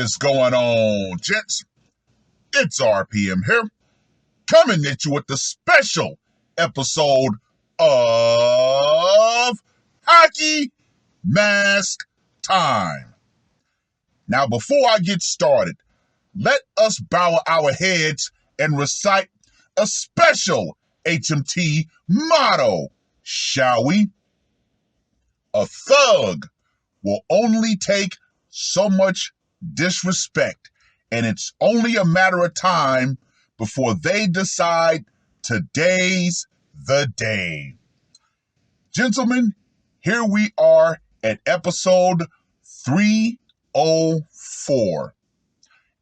is going on, gents? It's R.P.M. here, coming at you with the special episode of Hockey Mask Time. Now, before I get started, let us bow our heads and recite a special HMT motto, shall we? A thug will only take so much disrespect, and it's only a matter of time before they decide today's the day. Gentlemen, here we are at episode 304.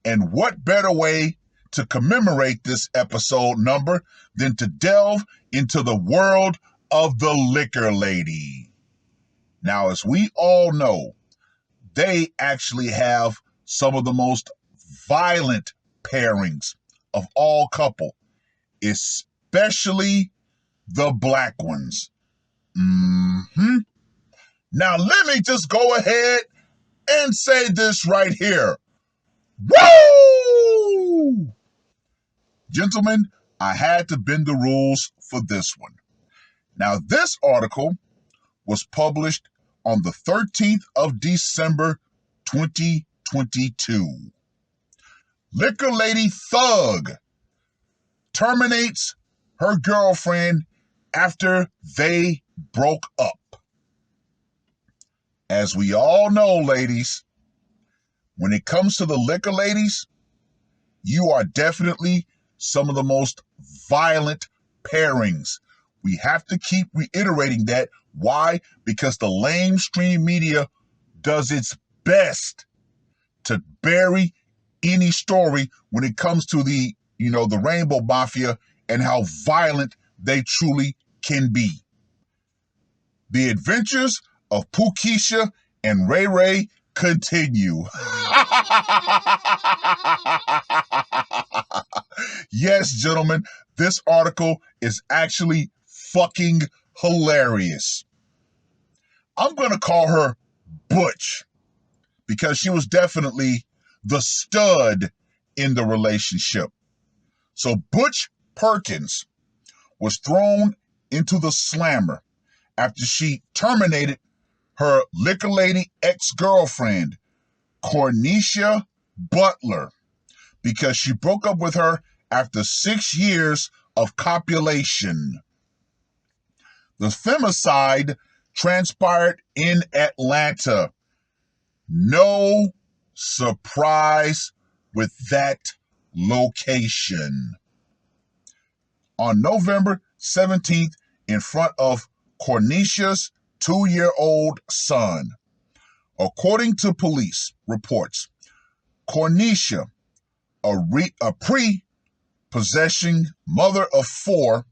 And what better way to commemorate this episode number than to delve into the world of the liquor lady. Now, as we all know, they actually have some of the most violent pairings of all couple, especially the black ones. Now, let me just go ahead and say this right here. Woo! Gentlemen, I had to bend the rules for this one. Now, this article was published on the 13th of December, 2022. Liquor lady thug terminates her girlfriend after they broke up. As we all know, ladies, when it comes to the liquor ladies, you are definitely some of the most violent pairings. We have to keep reiterating that. Why? Because the lamestream media does its best to bury any story when it comes to the Rainbow Mafia and how violent they truly can be. The adventures of Pookeisha and Ray Ray continue. Yes, gentlemen, this article is actually fucking hilarious. I'm going to call her Butch because she was definitely the stud in the relationship. So Butch Perkins was thrown into the slammer after she terminated her liquor lady ex-girlfriend, Cornisha Butler, because she broke up with her after 6 years of copulation. The femicide transpired in Atlanta. No surprise with that location. On November 17th, in front of Cornisha's 2-year-old son. According to police reports, Cornisha, a pre-possessing mother of 4,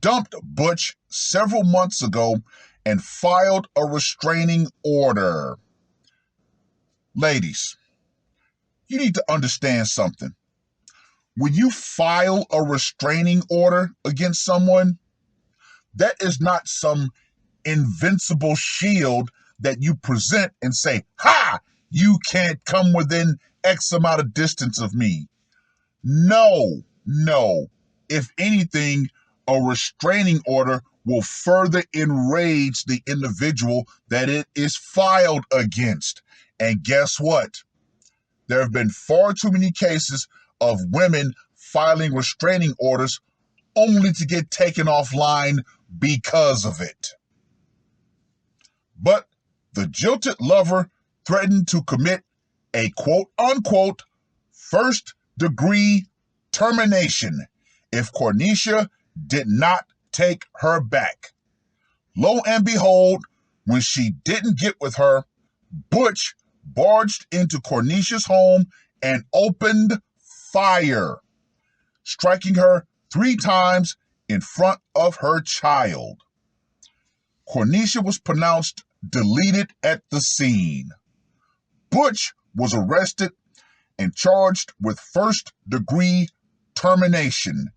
dumped Butch several months ago and filed a restraining order. Ladies, you need to understand something. When you file a restraining order against someone, that is not some invincible shield that you present and say, "Ha! You can't come within X amount of distance of me." No. If anything, a restraining order will further enrage the individual that it is filed against. And guess what? There have been far too many cases of women filing restraining orders only to get taken offline because of it. But the jilted lover threatened to commit a quote-unquote first-degree termination if Cornisha did not take her back. Lo and behold, when she didn't get with her, Butch barged into Cornisha's home and opened fire, striking her 3 times in front of her child. Cornisha was pronounced deleted at the scene. Butch was arrested and charged with first-degree termination,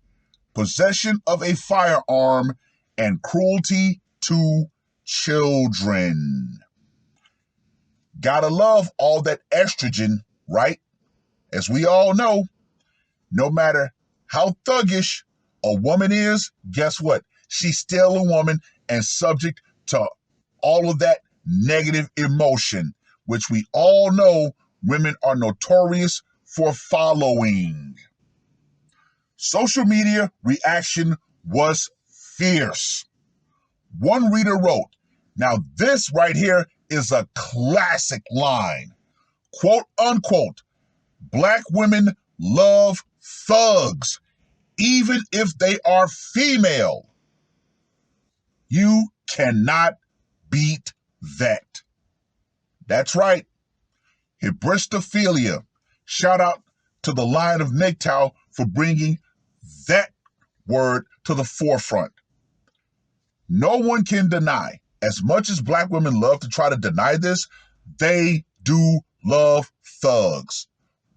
possession of a firearm, and cruelty to children. Gotta love all that estrogen right? As we all know, no matter how thuggish a woman is, guess what? She's still a woman and subject to all of that negative emotion, which we all know women are notorious for following. Social media reaction was fierce. One reader wrote, now this right here is a classic line. Quote unquote, black women love thugs, even if they are female. You cannot beat that. That's right. Hybristophilia. Shout out to the Lion of MGTOW for bringing that word to the forefront. No one can deny, as much as black women love to try to deny this, they do love thugs.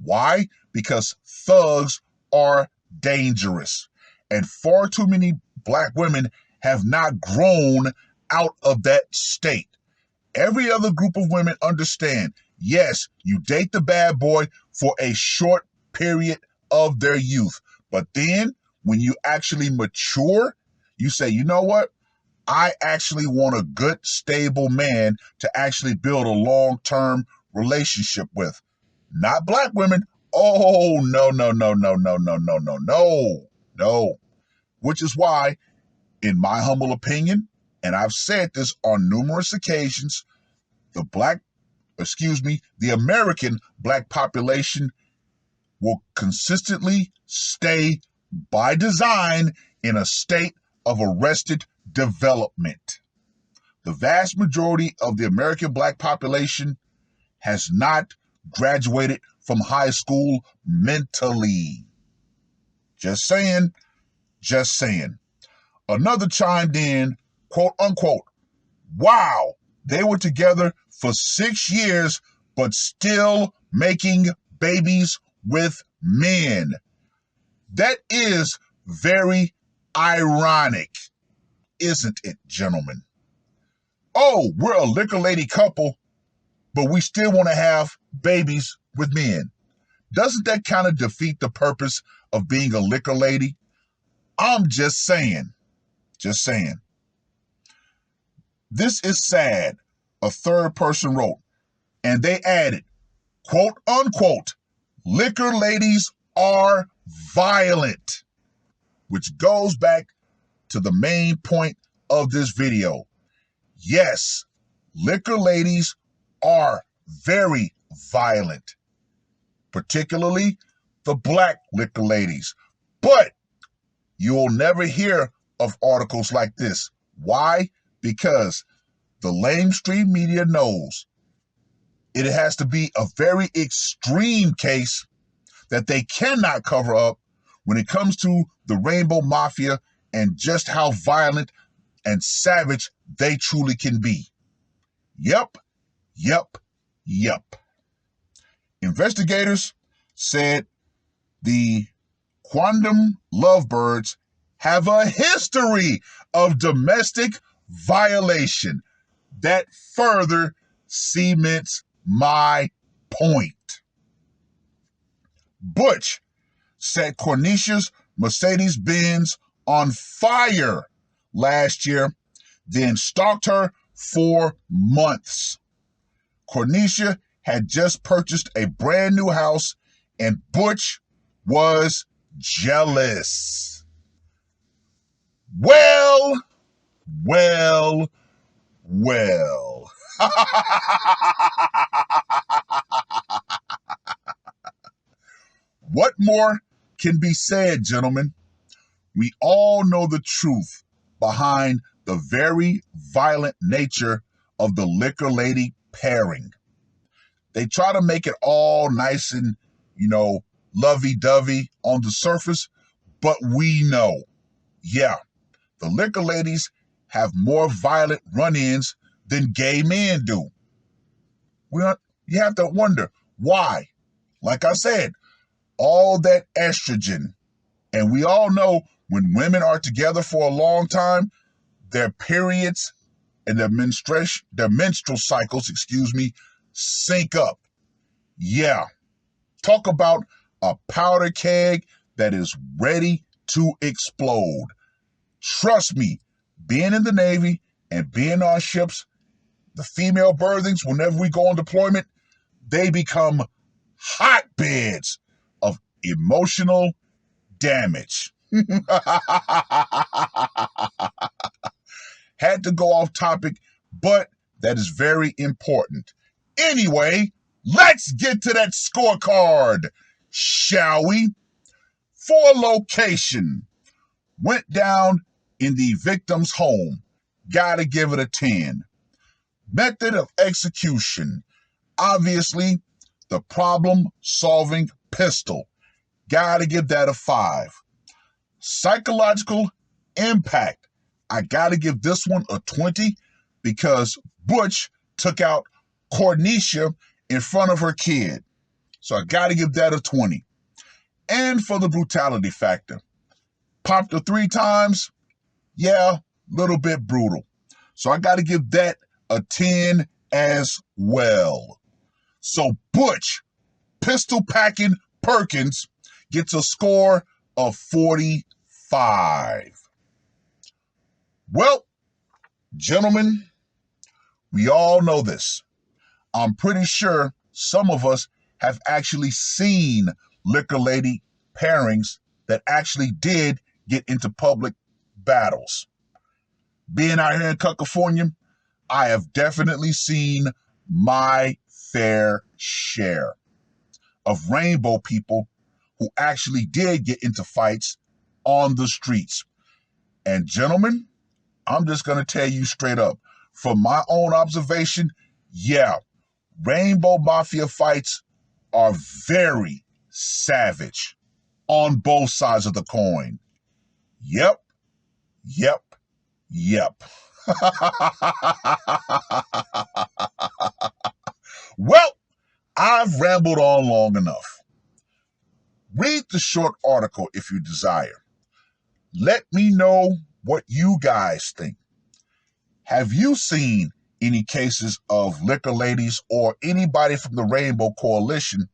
Why? Because thugs are dangerous. And far too many black women have not grown out of that state. Every other group of women understand, yes, you date the bad boy for a short period of their youth. But then when you actually mature, you say, you know what? I actually want a good, stable man to actually build a long-term relationship with. Not black women. Oh, no, no, no, no, no, no, no, no, no, no. Which is why, in my humble opinion, and I've said this on numerous occasions, the American black population will consistently stay by design in a state of arrested development. The vast majority of the American black population has not graduated from high school mentally. Just saying, just saying. Another chimed in, quote unquote, wow, they were together for 6 years, but still making babies with men. That is very ironic, isn't it, gentlemen? Oh, we're a liquor lady couple, but we still want to have babies with men. Doesn't that kind of defeat the purpose of being a liquor lady? I'm just saying. Just saying. This is sad, a third person wrote, and they added, quote unquote, liquor ladies are violent, which goes back to the main point of this video. Yes, liquor ladies are very violent, particularly the black liquor ladies. But you'll never hear of articles like this. Why? Because the lamestream media knows it has to be a very extreme case that they cannot cover up when it comes to the Rainbow Mafia and just how violent and savage they truly can be. Yep, yep, yep. Investigators said the Quantum lovebirds have a history of domestic violation. That further cements my point. Butch set Cornicia's Mercedes-Benz on fire last year, then stalked her for months. Cornicia had just purchased a brand new house, and Butch was jealous. Well. What more can be said, gentlemen? We all know the truth behind the very violent nature of the liquor lady pairing. They try to make it all nice and, lovey-dovey on the surface, but we know, the liquor ladies have more violent run-ins than gay men do. You have to wonder why. Like I said, all that estrogen. And we all know when women are together for a long time, their periods and their menstrual cycles, sync up. Yeah, Talk about a powder keg that is ready to explode. Trust me, being in the Navy and being on ships, the female berthings, whenever we go on deployment, they become hotbeds of emotional damage. Had to go off topic, but that is very important. Anyway, let's get to that scorecard, shall we? For location, went down in the victim's home. Gotta give it a 10. Method of execution, obviously, the problem-solving pistol. Gotta give that a 5. Psychological impact, I gotta give this one a 20 because Butch took out Cornisha in front of her kid. So I gotta give that a 20. And for the brutality factor, popped her 3 times, yeah, little bit brutal. So I gotta give that a 10 as well. So Butch, pistol packing Perkins, gets a score of 45. Well, gentlemen, we all know this. I'm pretty sure some of us have actually seen liquor lady pairings that actually did get into public battles. Being out here in California, I have definitely seen my fair share of rainbow people who actually did get into fights on the streets. And gentlemen, I'm just going to tell you straight up, from my own observation, yeah, rainbow mafia fights are very savage on both sides of the coin. Yep, yep, yep. Well, I've rambled on long enough. Read the short article if you desire. Let me know what you guys think. Have you seen any cases of liquor ladies or anybody from the Rainbow Coalition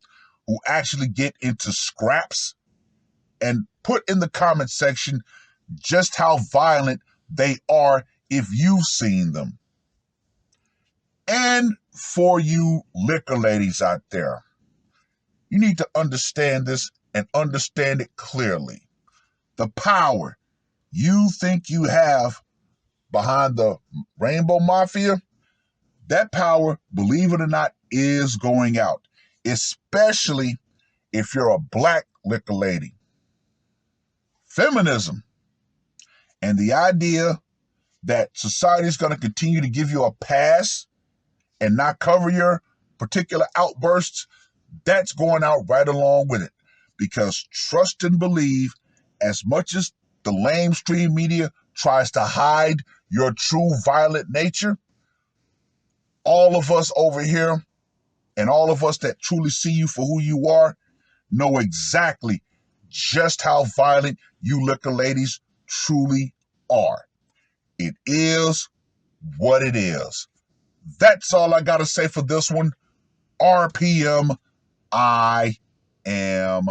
who actually get into scraps? And put in the comment section just how violent they are if you've seen them. And for you liquor ladies out there, you need to understand this and understand it clearly. The power you think you have behind the Rainbow Mafia, that power, believe it or not, is going out, especially if you're a black liquor lady. Feminism and the idea that society is going to continue to give you a pass and not cover your particular outbursts, that's going out right along with it. Because trust and believe, as much as the lamestream media tries to hide your true violent nature, all of us over here and all of us that truly see you for who you are know exactly just how violent you liquor ladies truly are. It is what it is. That's all I got to say for this one. R.P.M. I am